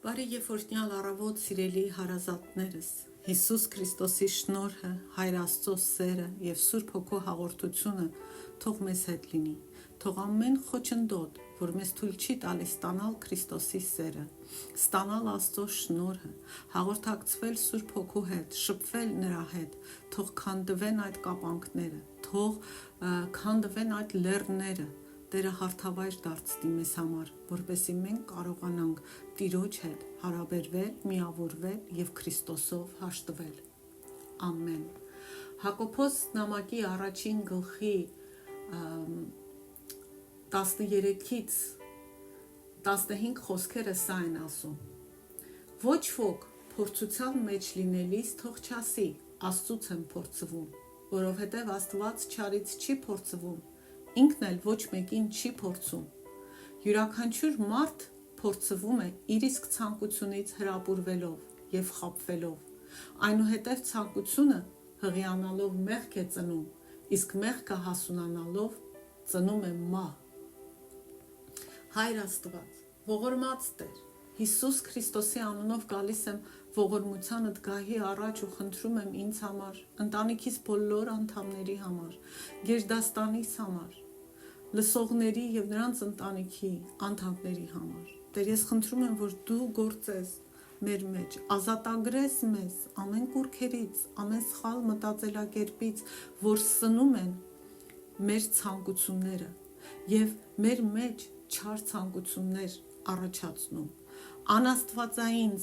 Բարի եւ օրհնյալ առավոտ, սիրելի հարազատներս։ Հիսուս Քրիստոսի շնորհը, Հայր Աստծո սերը եւ Սուրբ Հոգու հաղորդությունը թող մեզ հետ լինի։ Թող ամեն խոչընդոտ, որ մեզ թույլ չի տալիս ստանալ Քրիստոսի սերը, ստանալ Աստծո շնորհը, հաղորդակցվել Սուրբ Հոգու հետ, շփվել նրա հետ, թող քանդվեն այդ կապանքները, թող քանդվեն այդ լեռները, Տերը հարթավայր դարձնի մեզ համար, որպեսզի մենք կարողանանք Տիրոջ հետ հարաբերվել, միավորվել եւ Քրիստոսով հաշտվել։ Ամեն։ Հակոբոս նամակի առաջին գլխի 13-ից 15 խոսքերը սա են ասում. Ոչ ոք փորձության մեջ լինելիս թող չասի, Աստծուց եմ փորձվում, որովհետև Աստված չարից չի փորձվում, ինքն էլ ոչ մեկին չի փորձում։ Յուրաքանչյուր մարդ փորձվում է իր իսկ ցանկությունից հրապուրվելով եւ խաբվելով։ Այնուհետև ցանկությունը հղիանալով մեղք է ծնում, իսկ մեղքը հասունանալով ծնում է մահ։ Հայր Աստված, ողորմած Տեր, Հիսուս Քրիստոսի անունով գալիս եմ ողորմությանդ գահի առաջ ու խնդրում եմ ինձ համար, ընտանիքիս բոլոր անդամների համար, գերդաստանիս համար, լսողների եւ նրանց ընտանիքի անդամների համար։ Տեր, ես խնդրում եմ, որ դու գործես մեր մեջ, ազատագրես մեզ ամեն կուրքերից, ամեն սխալ մտածելակերպից, որ սնում են մեր ցանկությունները եւ մեր մեջ չար ցանկություններ առաջացնում, անաստվածային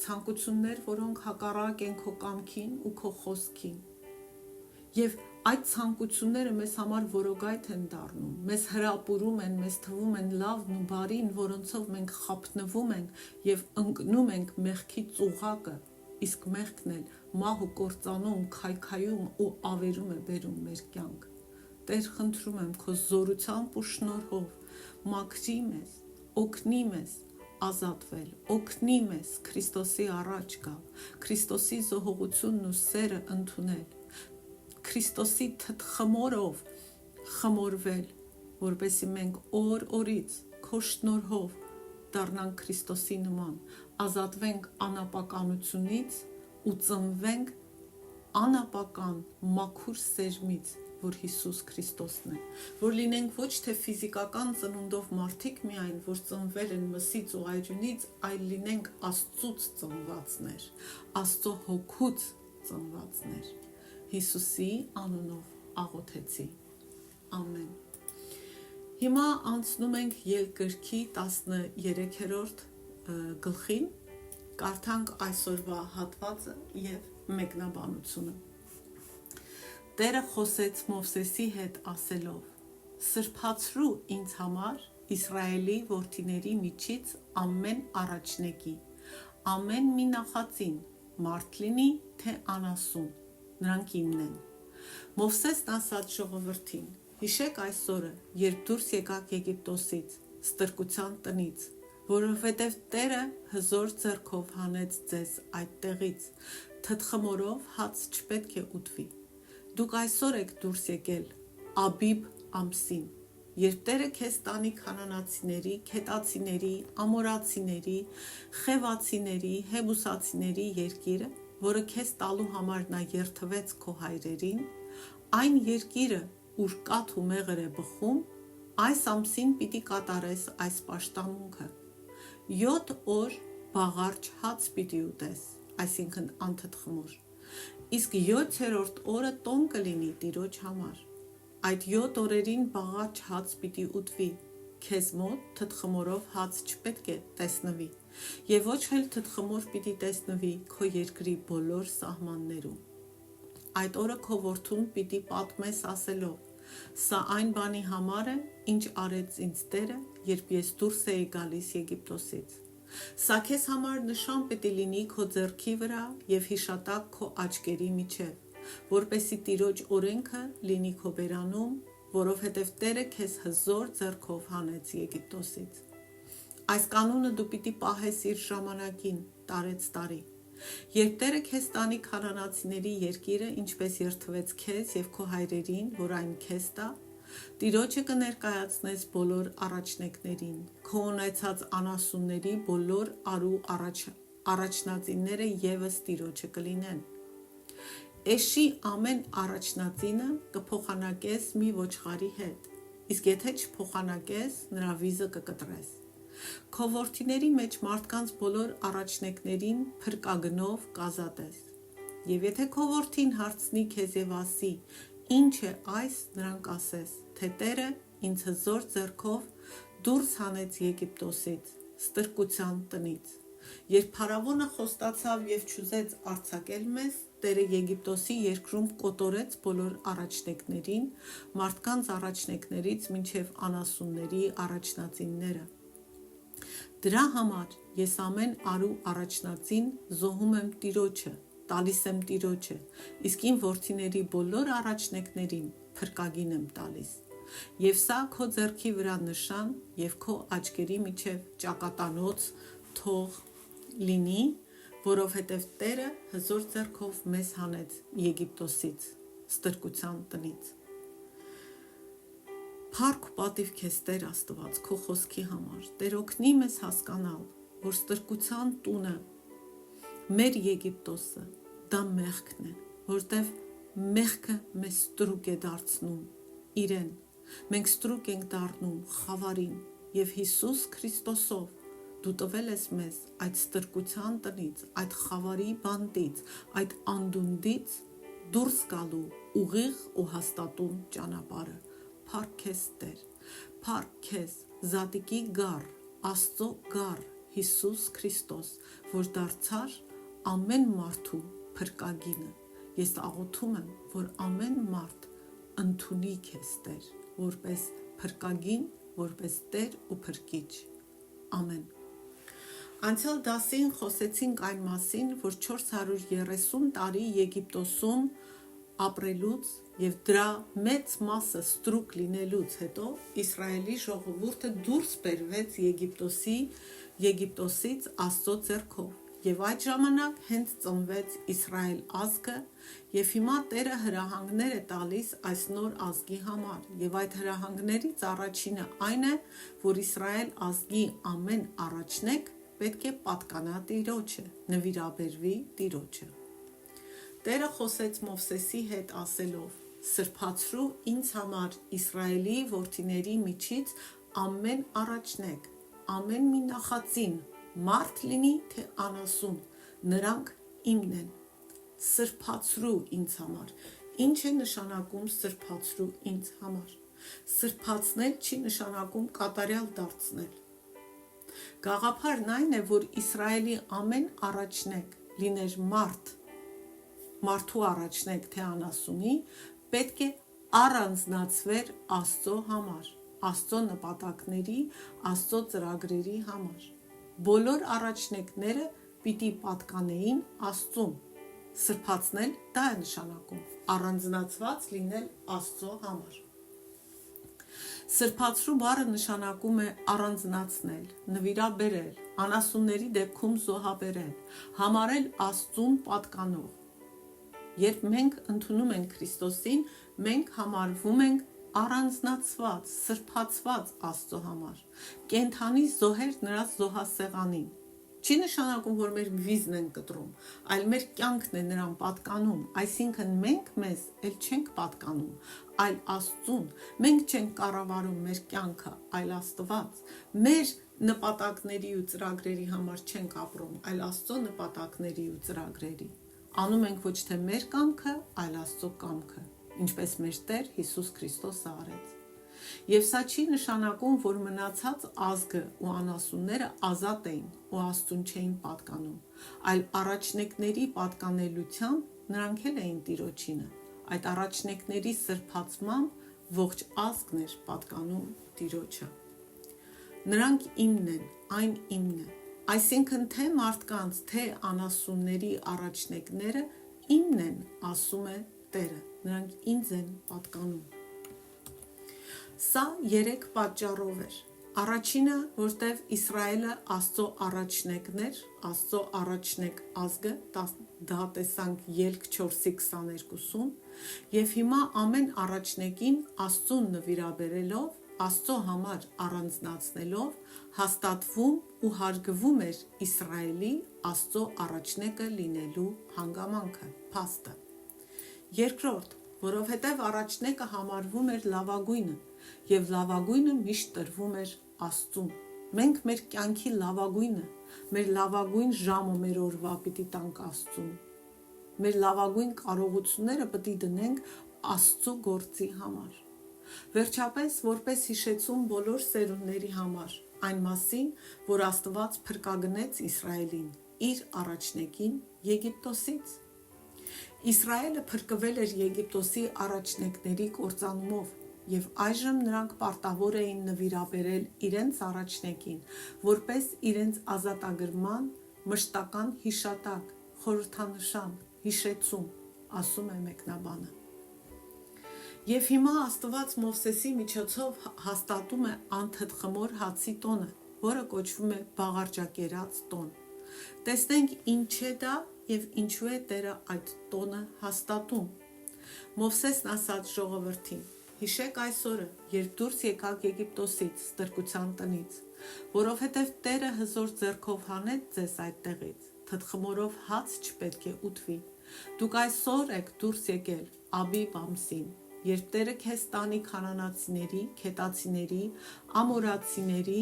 ցանկություններ, որոնք հակառակ են քո կամքին ու քո խոսքին։ Եվ այդ ցանկությունները մեզ համար որոգայթ են դառնում, մեզ հրապուրում են, մեզ թվում են լավն ու բարին, որոնցով մենք խաբնվում ենք եւ ընկնում ենք մեղքի ծուղակը, իսկ մեղքն էլ մահ ու կործանում, քայքայում ու ավերում է բերում մեր կյանք։ Տեր, խնդրում եմ քո զորությամբ ու շնորհով մաքրի մեզ, օգնի մեզ ազատվել, օգնի մեզ Քրիստոսի առաջ գալ, Քրիստոսի զոհողությունն ու սերը ընդունել, Քրիստոսի թթխմորով խմորվել, որպեսզի մենք օր-օրից քո շնորհով դառնանք Քրիստոսի նման, ազատվենք անապականությունից ու ծնվենք անապական մաքուր սերմից, որ Հիսուս Քրիստոսն է, որ լինենք ոչ թե ֆիզիկական ծնունդով մարդիկ միայն, որ ծնվել են մսից ու այրունից, այլ լինենք Աստծուց ծնվածներ, Աստծո հոգուց ծնվածներ։ Հիսուսի անունով աղոթեցի։ Ամեն։ Հիմա անցնում ենք Ելք գրքի 13-րդ գլխին, կարդանք այսօրվա հատվածը եւ մեկնաբանությունը։ Տերը խոսեց Մովսեսի հետ ասելով. Սրբացրու ինձ համար Իսրայելի որդիների միջից ամեն առաջնեկի, ամեն մի նախածին, մարդ լինի, թե անասուն, նրանք իմն են։ Մովսեսն ասաց ժողովրդին. հիշեք այս օրը, երբ դուրս եկաք Եգիպտոսից, ստրկության տնից, որովհետև Տերը հզոր ձեռքով հանեց ձեզ այդ տեղից, թթխմորով հաց չպետք է ուտվի։ Դուք այսօր եք դուրս եկել Աբիբ ամսին, երբ Տերը քեզ տանի քանանացիների, քետացիների, ամորացիների, խևացիների, հեբուսացիների երկիրը, որը քեզ տալու համար նա երթվեց քո հայրերին, այն երկիրը, ուր կաթ ու մեղր է բխում, այս ամսին պիտի կատարես այս պաշտամունքը։ 7 օր բաղարջ հաց պիտի ուտես, այսինքն անթթխմոր, իսկ 7-րդ օրը տոն կլինի Տիրոջ համար։ Այդ 7 օրերին բաղարջ հաց պիտի ուտվի, քեզ մոտ թթխմորով հաց չպետք է տեսնվի, եւ ոչ էլ թթխմոր պիտի տեսնվի քո երկրի բոլոր սահմաններում։ Այդ օրը քո որդուն պիտի պատմես ասելով. Սա այն բանի համար է, ինչ արեց ինձ Տերը, երբ ես դուրս էի գալիս Եգիպտոսից։ Սա քեզ համար նշան պիտի լինի քո ձեռքի վրա եւ հիշատակ քո աչքերի միջև, որպեսզի Տիրոջ օրենքը լինի քո բերանում, որովհետև Տերը քեզ հզոր ձեռքով հանեց Եգիպտոսից։ Այս կանոնը դու պիտի պահես իր ժամանակին, տարեց տարի։ Երբ Տերը քեզ տանի քանանացիների երկիրը, ինչպես երթվեց քեզ եւ քո հայրերին, որ այն քեզ տա, Տիրոջը կներկայացնես բոլոր առաջնեկներին, քո ունեցած անասունների բոլոր արու առաջնածինները ևս Տիրոջը կլինեն։ Էշի ամեն առաջնածինը կփոխանակես մի ոչխարի հետ, իսկ եթե չփոխանակես, նրա վիզը կկտրես։ Քո որդիների մեջ մարդկանց բոլոր առաջնեկներին փրկագնով կազատես։ Եվ եթե քո որդին հարցնի քեզ եւ ասի. «Ինչ է այս», նրան կասես, թե Տերը ինձ հզոր ձեռքով դուրս հանեց Եգիպտոսից, ստրկության տնից։ Երբ փարավոնը խոստացավ եւ չուզեց արձակել մեզ, Տերը Եգիպտոսի երկրում կոտորեց բոլոր առաջնեկներին, մարդկանց առաջնեկներից մինչև անասունների առաջնածինները։ Դրա համար ես ամեն արու առաջնածին զոհում եմ Տիրոջը, տալիս եմ Տիրոջը, իսկ իմ որդիների բոլոր առաջնեկներին փրկագին եմ տալիս։ Եվ սա քո ձեռքի վրա նշան եւ քո աչքերի միջև ճակատանոց թող լինի, որովհետև Տերը հզոր ձեռքով մեզ հանեց Եգիպտոսից, ստրկության տնից։ Փառք ու պատիվ քեզ Տեր Աստված քո խոսքի համար։ Տեր օգնի մեզ հասկանալ, որ ստրկության տունը մեր Եգիպտոսը դա մեղքն է, որտեվ մեղքը մեզ ստրուկ է դարձնում իրեն։ Մենք ստրուկ ենք դառնում խավարին եւ Հիսուս Քրիստոսով դու տվել ես մեզ այդ ստրկության տնից, այդ խավարի բանտից, այդ անդունդից դուրս գալու ուղիղ ու հաստատուն ճանապարհը։ Փառք քեզ Տեր, փառք քեզ Զատիկի գառ, Աստծո գառ Հիսուս Քրիստոս, որ դարձար ամեն մարդու փրկագինը։ Ես աղոթում եմ, որ ամեն մարդ ընդունի քեզ Տեր, որպես փրկագին, որպես Տեր ու փրկիչ։ Ամեն։ Անցյալ դասին խոսեցինք այն մասին, որ 430 տարի Եգիպտոսում ապրելուց եւ դրա մեծ մասը ստրուկ լինելուց հետո Իսրայելի ժողովուրդը դուրս բերվեց Եգիպտոսից Աստծո ձեռքով եւ այդ ժամանակ հենց ծնվեց Իսրայել ազգը եւ հիմա Տերը հրահանգներ է տալիս այս նոր ազգի համար եւ այդ հրահանգներից առաջինը այն է, որ Իսրայել ազգի ամեն առաջնեկ պետք է պատկանա Տիրոջը, նվիրաբերվի Տիրոջը։ Տերը խոսեց Մովսեսի հետ ասելով. «Սրբացրու ինձ համար Իսրայելի որդիների միջից ամեն առաջնեկ, ամեն մի նախածին, մարդ լինի թե անասուն, նրանք իմն են։ Սրբացրու ինձ համար»։ Ինչ է նշանակում սրբացրու ինձ համար։ Սրբացնել չի նշանակում կատարյալ դարձնել։ Գաղափարն այն է, որ Իսրայելի ամեն առաջնեկ լիներ մարդու առաջնեկ թե անասունի, պետք է առանձնացվեր Աստծո համար, Աստծո նպատակների, Աստծո ծրագրերի համար։ Բոլոր առաջնեկները պիտի պատկանեին Աստծուն։ Սրբացնել դա է նշանակում, առանձնացված լինել Աստծո համար։ Սրբացրու բառը նշանակում է առանձնացնել, նվիրաբերել, անասունների դեպքում զոհաբերել, համարել Աստծուն պատկանող։ Երբ մենք ընդունում ենք Քրիստոսին, մենք համարվում ենք առանձնացված, սրբացված Աստծո համար, կենդանի զոհեր նրա զոհասեղանին։ Չի նշանակում, որ մեր վիզն են կտրում, այլ մեր կյանքն է նրան պատկանում, այսինքն մենք մեզ էլ չենք պատկանում, այլ Աստծուն, մենք չենք կառավարում մեր կյանքը, այլ Աստված, մեր նպատակների ու ծրագրերի համար չենք ապրում, այլ Աստծո նպատակների ու ծրագրերի։ Անում ենք ոչ թե մեր կամքը, այլ Աստծո կամքը, ինչպես մեր Տեր Հիսուս Քրիստոսը արեց։ Եվ սա չի նշանակում, որ մնացած ազգը ու անասունները ազատ էին ու Աստծուն չէին պատկանում, այլ առաջնեկների պատկանելությամբ նրանք էլ էին Տիրոջինը։ Այդ առաջնեկների սրբացմամբ ողջ ազգն էր պատկանում Տիրոջը։ Նրանք իմն են, այն իմն է։ Այսինքն թե մարդկանց, թե անասունների առաջնեկները իմն են, ասում է Տերը, նրանք ինձ են պատկանում։ Սա 3 պատճառով էր։ Առաջինը, որտև Իսրայելը Աստծո առաջնեկն էր, Աստծո առաջնեկ ազգը, դա տեսանք Ելք 4:22-ում, եւ հիմա ամեն առաջնեկին Աստծուն նվիրաբերելով, Աստծո համար առանձնացնելով, հաստատվում ու հարգվում էր Իսրայելի Աստծո առաջնեկը լինելու հանգամանքը, փաստը։ Երկրորդ, որովհետև առաջնեկը համարվում էր լավագույնը, եւ լավագույնը միշտ տրվում էր Աստծուն։ Մենք մեր կյանքի լավագույնը, մեր լավագույն ժամը մեր օրվա պիտի տանք Աստծուն։ Մեր լավագույն կարողությունները պիտի դնենք Աստծո գործի համար։ Վերջապես, որպես հիշեցում բոլոր սերունդների համար, այն մասին, որ Աստված փրկագնեց Իսրայելին, իր առաջնեկին Եգիպտոսից։ Իսրայելը փրկվել էր Եգիպտոսի առաջնեկների կործանումով, եւ այժմ նրանք պարտավոր էին նվիրաբերել իրենց առաջնեկին, որպես իրենց ազատագրման մշտական հիշատակ, խորհրդանշան, հիշեցում, ասում է մեկնաբանը։ Եվ հիմա Աստված Մովսեսի միջոցով հաստատում է անթթխմոր հացի տոնը, որը կոչվում է բաղարջակերած տոն։ Տեսնենք ինչ է դա եւ ինչու է Տերը այդ տոնը հաստատում։ Մովսեսն ասաց ժողովրդին. Հիշեք այս օրը, երբ դուրս եկաք Եգիպտոսից, ստրկության տնից, որովհետև Տերը հզոր ձեռքով հանեց ձեզ այդտեղից, թթխմորով հաց չպետք է ուտվի։ Դուք այսօր եք դուրս եկել Աբիբ ամսին, երբ Տերը քեզ տանի քանանացիների, քետացիների, ամորացիների,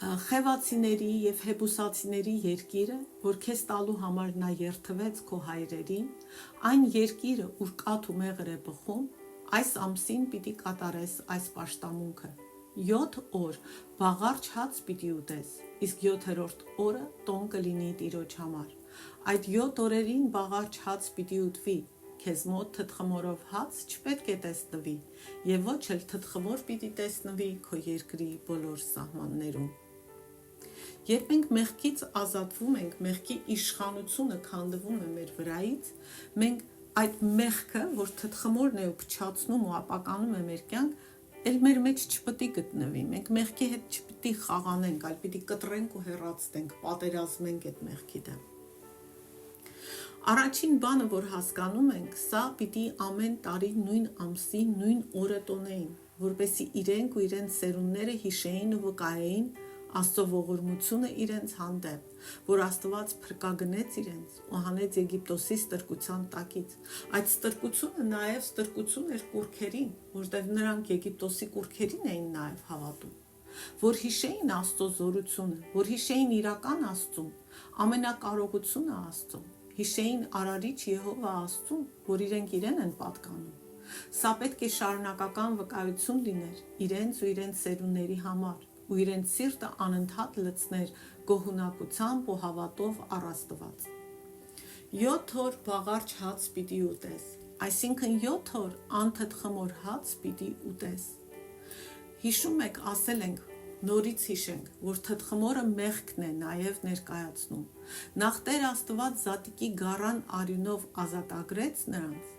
խևացիների եւ հեբուսացիների երկիրը, որ քեզ տալու համար նա երթվեց քո հայրերին, այն երկիրը, ուր կաթ ու մեղր է բխում, այս ամսին պիտի կատարես այս պաշտամունքը։ 7 օր բաղարջ հաց պիտի ուտես, իսկ 7-րդ օրը տոն կլինի Տիրոջ համար։ Այդ 7 օրերին բաղարջ հաց պիտի ուտվի, քեզ մոտ թթխմորով հաց չպետք է տեսնվի, եւ ոչ էլ թթխմոր պիտի տեսնվի քո երկրի բոլոր սահմաններում։ Երբ մենք մեղքից ազատվում ենք, մեղքի իշխանությունը քանդվում է մեր վրայից, մենք այդ մեղքը, որ թթխմորն է ու փչացնում ու ապականում է մեր կյանք, էլ մեր մեջ չպետք է գտնվի։ Մենք մեղքի հետ չպետք է խաղանենք, այլ պիտի կտրենք ու հեռացնենք, պատերազմենք այդ մեղքի դեմ։ Առաջին բանը, որ հասկանում ենք, սա պիտի ամեն տարի նույն ամսի նույն օրը տոնեին, որպեսզի իրենք ու իրենց սերունդները հիշեին ու վկայեին Աստծո ողորմությունը իրենց հանդեպ, որ Աստված փրկագնեց իրենց ու հանեց Եգիպտոսի ստրկության տակից։ Այդ ստրկությունը նաև ստրկություն էր կուռքերին, որտեղ նրանք Եգիպտոսի կուռքերին էին նաև հավատում, որ հիշեին Աստծո զորությունը, որ հիշեին իրական Աստծուն, ամենակարողությունը Աստծո, հիշեին Արարիչ Եհովա Աստծուն, որ իրենք իրեն են պատկանում։ Սա պետք է շարունակական վկայություն լիներ իրենց ու իրենց սերունդների համար, ու իրենց սիրտը անընդհատ լցներ գոհունակությամբ ու հավատով առ Աստված։ 7 օր բաղարջ հաց պիտի ուտես, այսինքն 7 օր անթթխմոր հաց պիտի ուտես։ Հիշում եք, ասել ենք, նորից հիշենք, որ թթխմորը մեղքն է նաև ներկայացնում։ Նախ Տեր Աստված Զատիկի գառան արյունով ազատագրեց նրանց,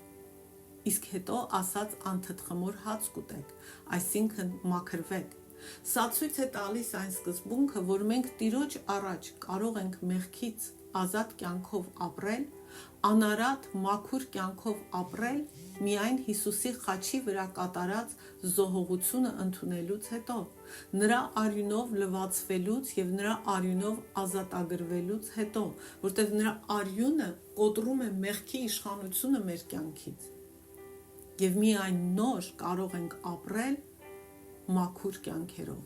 իսկ հետո ասաց անթթխմոր հաց կուտեք, այսինքն մաքրվեք։ Սա ցույց է տալիս այն սկզբունքը, որ մենք Տիրոջ առաջ կարող ենք մեղքից ազատ կյանքով ապրել, անարատ մաքուր կյանքով ապրել միայն Հիսուսի խաչի վրա կատարած զոհողությունը ընդունելուց հետո, նրա արյունով լվացվելուց եւ նրա արյունով ազատագրվելուց հետո, որտեղ նրա արյունը կոտրում է մեղքի իշխանությունը մեր կյանքից։ Եվ միայն նոր կարող ենք ապրել մաքուր կյանքերով,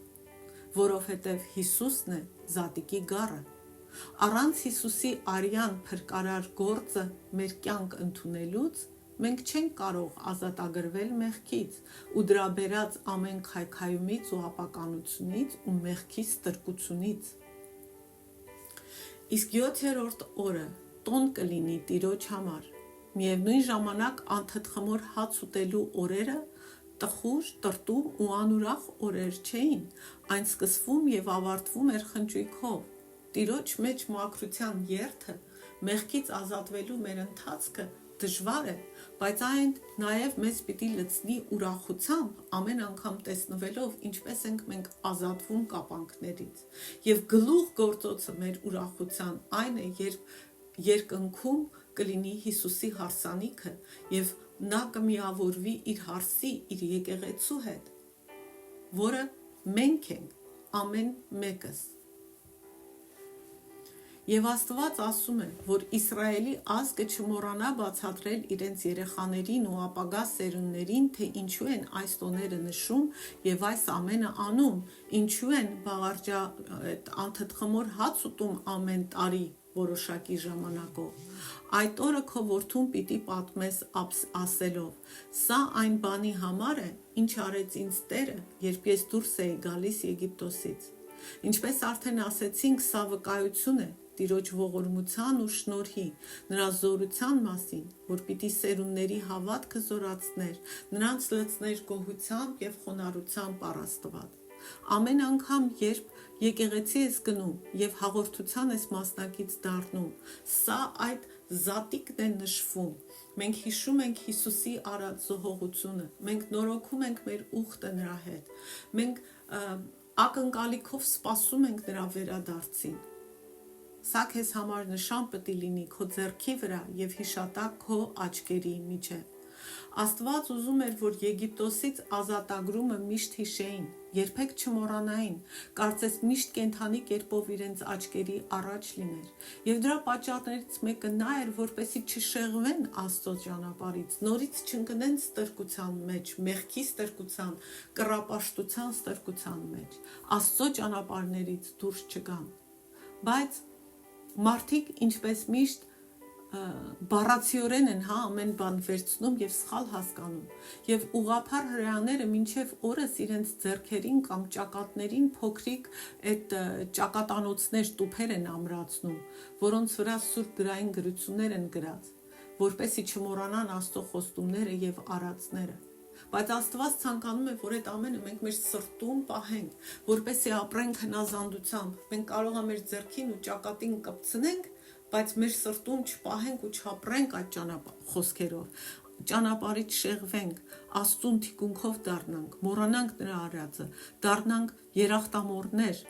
որովհետև Հիսուսն է Զատիկի գառը։ Առանց Հիսուսի արյան փրկարար գործը մեր կյանք ընդունելուց մենք չենք կարող ազատագրվել մեղքից ու դրա բերած ամեն քայքայումից ու ապականությունից ու մեղքի ստրկությունից։ Իսկ 7-րդ օրը տոն կլինի Տիրոջ համար։ Միևնույն ժամանակ անթթխմոր հաց ուտելու օրերը տխուր, տրտում ու անուրախ օրեր չէին, այն սկսվում եւ ավարտվում էր խնջույքով։ Տիրոջ մեջ մաքրության երթը, մեղքից ազատվելու մեր ընթացքը դժվար է, բայց այն նաև մեզ պիտի լցնի ուրախությամբ ամեն անգամ տեսնվելով ինչպես ենք մենք ազատվում կապանքներից։ Եվ գլուխ գործոցը մեր ուրախության այն է, երբ երկնքում կլինի Հիսուսի հարսանիքը եւ նա կմիավորվի իր հարսի, իր եկեղեցու հետ, որը մենք ենք ամեն մեկս։ Եվ Աստված ասում է, որ Իսրայելի ազգը չմոռանա բացատրել իրենց երեխաներին ու ապագա սերունդներին, թե ինչու են այս տոները նշում եւ այս ամենը անում, ինչու են անթթխմոր հաց ուտում ամեն տարի որոշակի ժամանակով։ Այդ օրը քո որդուն պիտի պատմես ասելով. սա այն բանի համար է, ինչ արեց ինձ Տերը, երբ ես դուրս էի գալիս Եգիպտոսից։ Ինչպես արդեն ասեցինք, սա վկայություն է Տիրոջ ողորմության ու շնորհի, նրա զորության մասին, որ պիտի սերունդների հավատքը զորացներ, նրանց լցներ գոհությամբ եւ խոնարհությամբ առաստված։ Ամեն անգամ, երբ եկեղեցի ես գնում եւ հաղորդության ես մասնակից դառնում, սա այդ զատիկն է նշվում։ Մենք հիշում ենք Հիսուսի արած զոհողությունը, մենք նորոգում ենք մեր ուխտը նրա հետ, մենք ակնկալիքով սպասում ենք նրա վերադարձին։ Սա քեզ համար նշան պիտի լինի քո ձեռքի վրա եւ հիշատակ քո աչքերի միջև։ Աստված ուզում էր, որ Եգիպտոսից ազատագրումը միշտ հիշեին, երբեք չմոռանային, կարծես միշտ կենթանի կերպով իրենց աչքերի առաջ լիներ։ Եվ դրա պատճառներից մեկը նա էր, որպեսզի չշեղվեն Աստծո ճանապարհից, նորից չընկնեն ստրկության մեջ, մեղքի ստրկության, կռապաշտության ստրկության մեջ, Աստծո ճանապարհներից դուրս չգան։ Բայց մարդիկ ինչպես միշտ բառացիորեն են ամեն բան վերցնում եւ սխալ հասկանում եւ ուղղափառ հրեաները մինչեւ օրս իրենց ձեռքերին կամ ճակատներին փոքրիկ այդ ճակատանոցներ տուփեր են ամրացնում, որոնց վրա սուրբ գրային գրություններ են գրած, որպեսզի չմոռանան Աստծո խոստումները եւ արածները։ Բայց Աստված ցանկանում է, որ այդ ամենը մենք մեր սրտում պահենք, որպեսզի ապրենք հնազանդությամբ։ Մենք կարող է մեր ձեռքին ու ճակատին կպցնենք, բայց մեր սրտում չպահենք ու չապրենք այդ խոսքերով, ճանապարհից շեղվենք, Աստծուն թիկունքով դառնանք, մոռանանք նրա արածը, դառնանք երախտամոռներ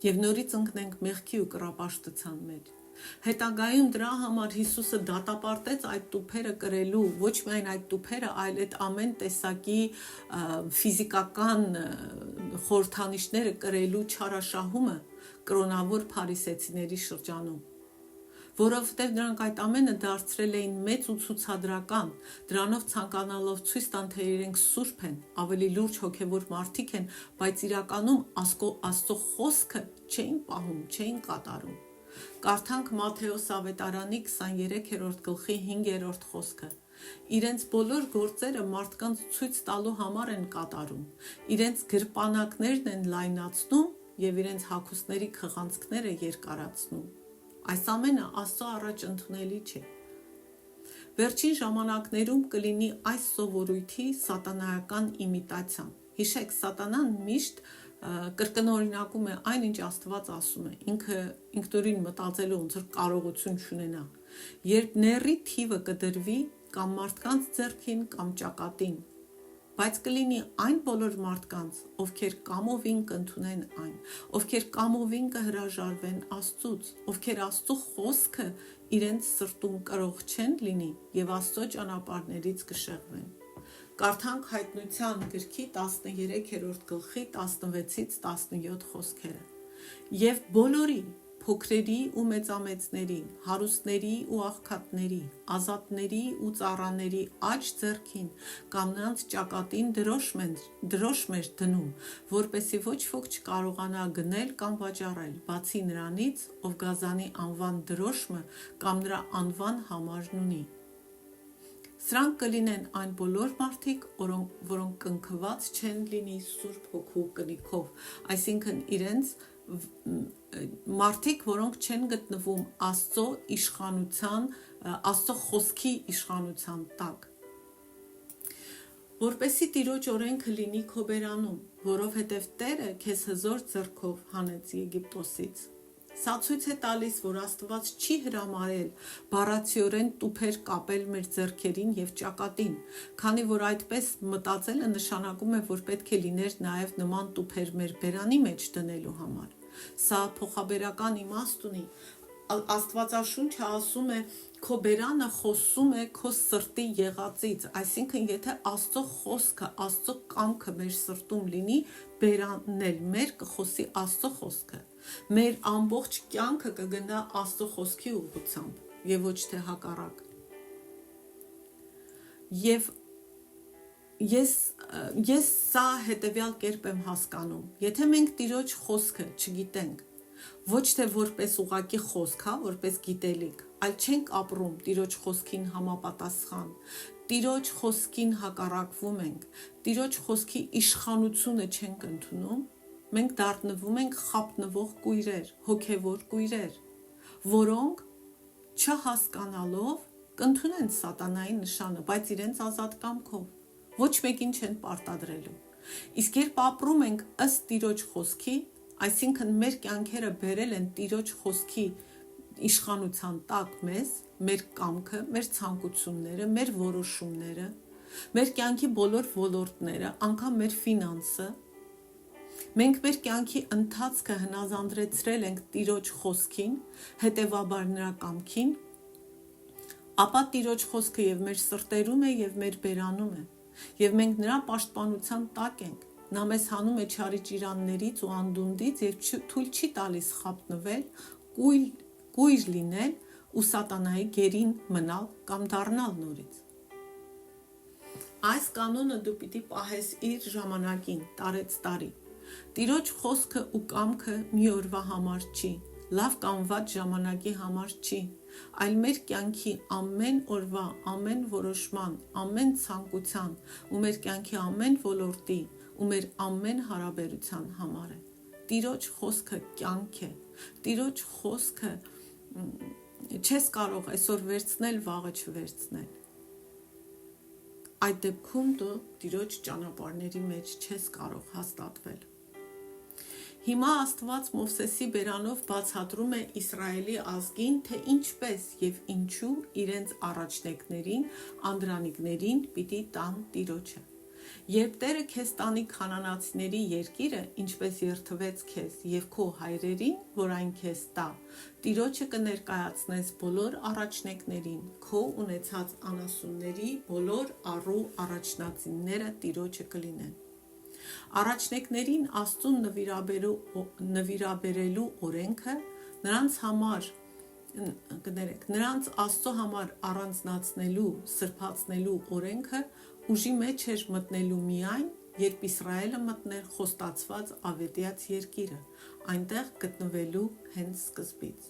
եւ նորից ընկնենք մեղքի ու կռապաշտության մեջ։ Հետագայում դրա համար Հիսուսը դատապարտեց այդ տուփերը կրելու, ոչ միայն այդ տուփերը, այլ այդ ամեն տեսակի ֆիզիկական խորհրդանիշները կրելու չարաշահումը կրոնավոր փարիսեցիների շրջանում, որովհետև նրանք այդ ամենը դարձրել էին մեծ ու ցուցադրական, դրանով ցանկանալով ցույց տան, թե իրենք սուրբ են, ավելի լուրջ հոգևոր մարդիկ են, բայց իրականում Աստծո խոսքը չէին պահում, չէին կատարում։ Կարդանք Մատթեոս ավետարանի 23-րդ գլխի 5-րդ խոսքը։ Իրենց բոլոր գործերը մարդկանց ցույց տալու համար են կատարում, իրենց գրպանակներն են լայնացնում եւ իրենց հագուստների քղանցքները երկարացնում։ Այս ամենը Աստծո առաջ ընդունելի չէ։ Վերջին ժամանակներում կլինի այս սովորույթի սատանայական իմիտացիան։ Հիշեք, սատանան միշտ կրկնօրինակում է այն, ինչ Աստված ասում է, ինքնուրույն մտածելու ոնց որ կարողություն չունենա։ Երբ ների թիվը կդրվի կամ մարդկանց ձեռքին կամ ճակատին, բայց կլինի այն բոլոր մարդկանց, ովքեր կամովին կընդունեն այն, ովքեր կամովին կհրաժարվեն Աստծուց, ովքեր Աստծո խոսքը իրենց սրտում կրող չեն լինի եւ Աստծո ճանապարհներից կշեղվեն։ Կարդանք Հայտնության գրքի 13-րդ գլխի 16-ից 17 խոսքերը։ Եվ բոլորի, փոքրերի ու մեծամեծների, հարուստների ու աղքատների, ազատների ու ծառաների աջ ձեռքին կամ նրանց ճակատին դրոշմեր դնում, որպեսզի ոչ ոք չկարողանա գնել կամ վաճառել, բացի նրանից, ով գազանի անվան դրոշմը կամ նրա անվան համարն ունի։ Սրանք կլինեն այն բոլոր մարդիկ, որոնք կնքված չեն լինի Սուրբ Հոգու կնիքով, այսինքն իրենց մարդիկ, որոնք չեն գտնվում Աստծո իշխանության, Աստծո խոսքի իշխանության տակ։ Որպեսզի Տիրոջ օրենքը լինի քո բերանում, որովհետև Տերը քեզ հզոր ձեռքով հանեց Եգիպտոսից։ Սա ցույց է տալիս, որ Աստված չի հրամայել բառացիորեն տուփեր կապել մեր ձեռքերին եւ ճակատին, քանի որ այդպես մտածելը նշանակում է, որ պետք է լիներ նաեւ նման տուփեր մեր բերանի մեջ դնելու համար։ Սա փոխաբերական իմաստ ունի։ Աստվածաշունչը ասում է, քո բերանը խոսում է քո սրտի եղածից, այսինքն եթե Աստծո խոսքը, Աստծո կամքը մեր սրտում լինի, բերանն էլ մեր կխոսի Աստծո խոսքը։ Մեր ամբողջ կյանքը կգնա Աստծո խոսքի ուղղությամբ եւ ոչ թե հակառակ։ Եվ ես սա հետեւյալ կերպ եմ հասկանում։ Եթե մենք Տիրոջ խոսքը չգիտենք, ոչ թե որպես ուղակի խոսք, որպես գիտելիք, այլ չենք ապրում Տիրոջ խոսքին համապատասխան, Տիրոջ խոսքին հակառակվում ենք, Տիրոջ խոսքի իշխանությունը չենք ընդունում, մենք դառնվում ենք խապնվող կույրեր, հոգևոր կույրեր, որոնք չհասկանալով կընդունեն սատանայի նշանը, բայց իրենց ազատ կամքով, ոչ մեկին չեն պարտադրելու։ Իսկ երբ ապրում ենք ըստ Տիրոջ խոսքի, այսինքն մեր կյանքերը բերել են Տիրոջ խոսքի իշխանության տակ մեզ, մեր կամքը, մեր ցանկությունները, մեր որոշումները, մեր կյանքի բոլոր ոլորտները, անգամ մեր ֆինանսը, մենք մեր կյանքի ընթացքը հնազանդրեցրել ենք Տիրոջ խոսքին, հետևաբար նրա կամքին, ապա Տիրոջ խոսքը եւ մեր սրտերում է եւ մեր բերանում է, եւ մենք նրա պաշտպանության տակ ենք։ Նա մեզ հանում է չարի ճիրաններից ու անդունդից եւ թույլ չի տալիս խապնվել, կույր լինել ու սատանայի գերին մնալ կամ դառնալ նորից։ Այս կանոնը դու պիտի պահես իր ժամանակին, տարեց տարի։ Տիրոջ խոսքը ու կամքը մի օրվա համար չի, լավ կամ վատ ժամանակի համար չի, այլ մեր կյանքի ամեն օրվա, ամեն որոշման, ամեն ցանկության ու մեր կյանքի ամեն ոլորտի ու մեր ամեն հարաբերության համար է։ Տիրոջ խոսքը կյանք է։ Տիրոջ խոսքը չես կարող այսօր վերցնել, վաղը չվերցնել։ Այդ դեպքում դու Տիրոջ ճանապարհների մեջ չես կարող հաստատվել։ Հիմա Աստված Մովսեսի բերանով բացատրում է Իսրայելի ազգին, թե ինչպես եւ ինչու իրենց առաջնեկներին, անդրանիկներին պիտի տան Տիրոջը։ Երբ Տերը քեզ տանի քանանացիների երկիրը, ինչպես երթվեց քեզ եւ քո հայրերին, որ այն քեզ տա, Տիրոջը կներկայացնես բոլոր առաջնեկներին, քո ունեցած անասունների բոլոր առու առաջնածինները Տիրոջը կլինեն։ Առաջնեկներին Աստծուն նվիրաբերելու օրենքը նրանց Աստծո համար առանձնացնելու, սրբացնելու օրենքը ուժի մեջ էր մտնելու միայն, երբ Իսրայելը մտներ խոստացված ավետյաց երկիրը, այնտեղ գտնվելու հենց սկզբից։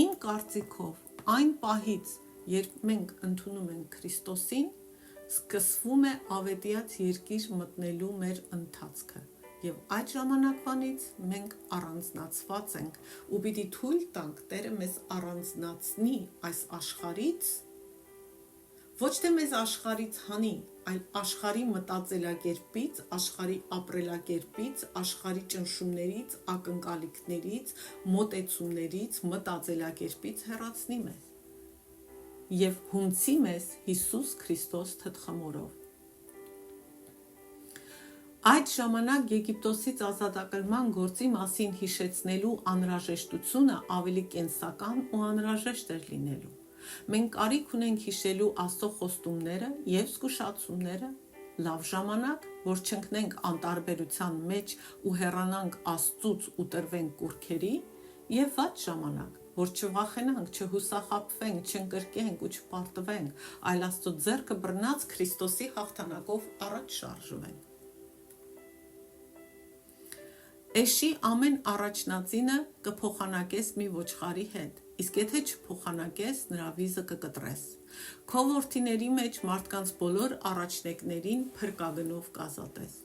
Իմ կարծիքով, այն պահից, երբ մենք ընդունում ենք Քրիստոսին, սկսվում է ավետյաց երկիր մտնելու մեր ընթացքը եւ այդ ժամանակվանից մենք առանձնացված ենք ու պիտի թույլ տանք Տերը մեզ առանձնացնի այս աշխարհից, ոչ թե մեզ աշխարհից հանի, այլ աշխարհի մտածելակերպից, աշխարհի ապրելակերպից, աշխարհի ճնշումներից, ակնկալիքներից, մոտեցումներից, մտածելակերպից հեռացնի մեզ եւ հունցի մեզ Հիսուս Քրիստոս թթխմորով։ Այդ ժամանակ Եգիպտոսից ազատագրման գործի մասին հիշեցնելու անհրաժեշտությունը ավելի կենսական ու անհրաժեշտ էր լինելու։ Մենք կարիք ունենք հիշելու Աստծո խոստումները եւ զգուշացումները, լավ ժամանակ, որ չընկնենք անտարբերության մեջ ու հեռանանք Աստծուց ու տրվենք կուռքերի, եւ վատ ժամանակ, որ չվախենանք, չհուսախաբվենք, չընկրկենք ու չպարտվենք, այլ Աստծո ձեռքը բռնած Քրիստոսի հաղթանակով առաջ շարժվենք։ Էշի ամեն առաջնածինը կփոխանակես մի ոչխարի հետ, իսկ եթե չփոխանակես, նրա վիզը կկտրես։ Քո որդիների մեջ մարդկանց բոլոր առաջնեկներին փրկագնով կազատես։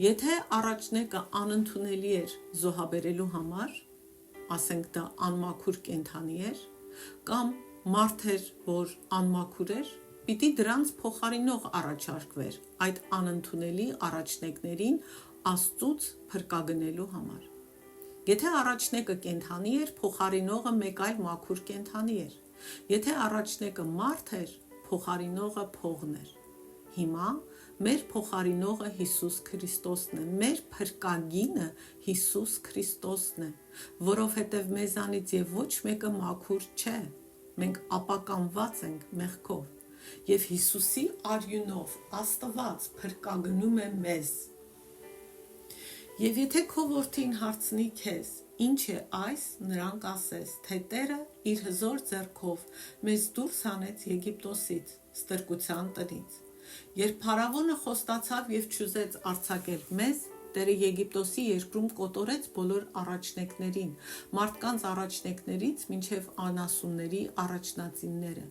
Եթե առաջնեկը անընդունելի էր զոհաբերելու համար, ասենք դա անմաքուր կենդանի էր, կամ մարդ էր, որ անմաքուր էր, պիտի դրանց փոխարինող առաջարկվեր այդ անընդունելի առաջնեկներին Աստծուց փրկագնելու համար։ Եթե առաջնեկը կենդանի էր, փոխարինողը մեկ այլ մաքուր կենդանի էր։ Եթե առաջնեկը մարդ էր, փոխարինողը փողն էր։ Հիմա մեր փոխարինողը Հիսուս Քրիստոսն է, մեր փրկագինը Հիսուս Քրիստոսն է, որովհետև մեզանից եւ ոչ մեկը մաքուր չէ։ Մենք ապականված ենք մեղքով, եւ Հիսուսի արյունով Աստված փրկագնում է մեզ։ Եվ եթե քո որդին հարցնի քեզ. «Ինչ է այս», նրան կասես, թե Տերը իր հզոր ձեռքով մեզ դուրս հանեց Եգիպտոսից, ստրկության տնից։ Երբ փարավոնը խոստացավ եւ չուզեց արձակել մեզ, Տերը Եգիպտոսի երկրում կոտորեց բոլոր առաջնեկներին, մարդկանց առաջնեկներից մինչև անասունների առաջնածինները։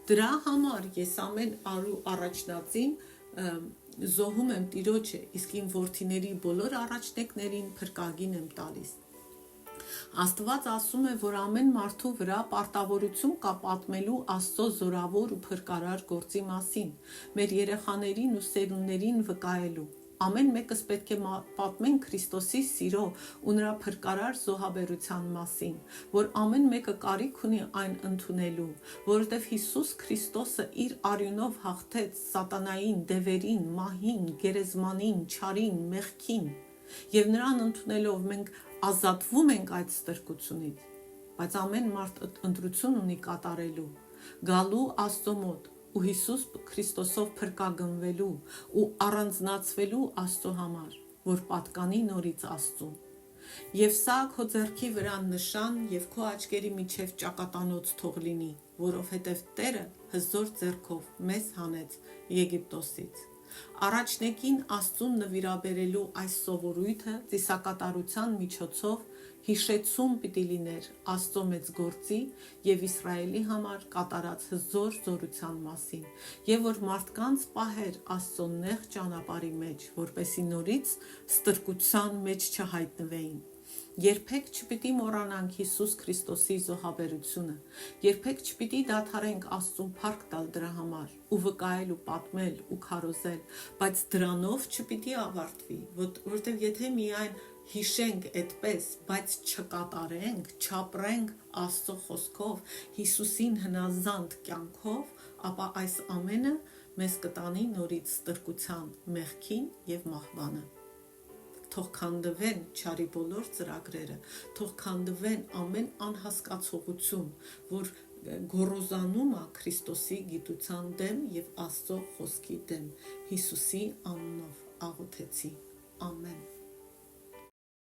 Դրա համար ես ամեն արու առաջնածին զոհում եմ Տիրոջը, իսկ իմ որդիների բոլոր առաջնեկներին փրկագին եմ տալիս։ Աստված ասում է, որ ամեն մարդու վրա պարտավորություն կա պատմելու Աստծո զորավոր ու փրկարար գործի մասին, մեր երեխաներին ու սերունդներին վկայելու։ Ամեն մեկս պետք է պատմեն Քրիստոսի սիրո ու նրա փրկարար զոհաբերության մասին, որ ամեն մեկը կարիք ունի այն ընդունելու, որովհետև Հիսուս Քրիստոսը իր արյունով հաղթեց սատանային, դևերին, մահին, գերեզմանին, չարին, մեղքին, եւ նրան ընդունելով մենք ազատվում ենք այդ ստրկությունից, բայց ամեն մարդ ընտրություն ունի կատարելու, գալու Աստծո մոտ ու Հիսուս Քրիստոսով փրկագնվելու ու առանձնացվելու Աստծո համար, որ պատկանի նորից Աստծուն։ Եվ սա քո ձեռքի վրա նշան եւ քո աչքերի միջև ճակատանոց թող լինի, որովհետև Տերը հզոր ձեռքով մեզ հանեց Եգիպտոսից։ Առաջնեկին Աստծուն նվիրաբերելու այս սովորույթը ծիսակատարության միջոցով հիշեցում պիտի լիներ Աստծո մեծ գործի եւ Իսրայելի համար կատարած հզոր զորության մասին, եւ որ մարդկանց պահեր Աստծո նեղ ճանապարհի մեջ, որպեսի նորից ստրկության մեջ չհայտնվեին։ Երբեք չպիտի մոռանանք Հիսուս Քրիստոսի զոհաբերությունը, երբեք չպիտի դադարենք Աստծուն փառք տալ դրա համար ու վկայել ու պատմել ու քարոզել, բայց դրանով չպիտի ավարտվի, որովհետև եթե միայն հիշենք այդպես, բայց չկատարենք, չապրենք Աստծո խոսքով, Հիսուսին հնազանդ կյանքով, ապա այս ամենը մեզ կտանի նորից ստրկության, մեղքին եւ մահվանը։ Թող քանդվեն չարի բոլոր ծրագրերը, թող քանդվեն ամեն անհասկացողություն, որ գոռոզանում է Քրիստոսի գիտության դեմ եւ Աստծո խոսքի դեմ։ Հիսուսի անունով աղոթեցի։ Ամեն։